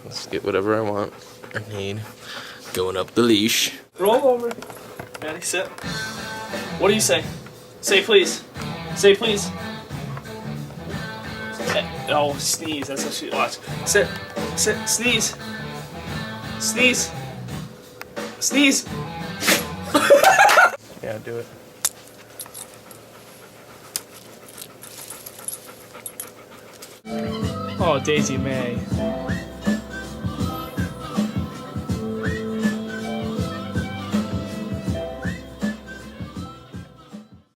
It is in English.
Let's get whatever I want or need. Going up the leash. Roll over. Maddie, sit. What do you say? Say please. Say please. Oh, sneeze. That's what she watch. Sit. Sit. Sneeze. Sneeze. Sneeze. Yeah, do it. Oh, Daisy May.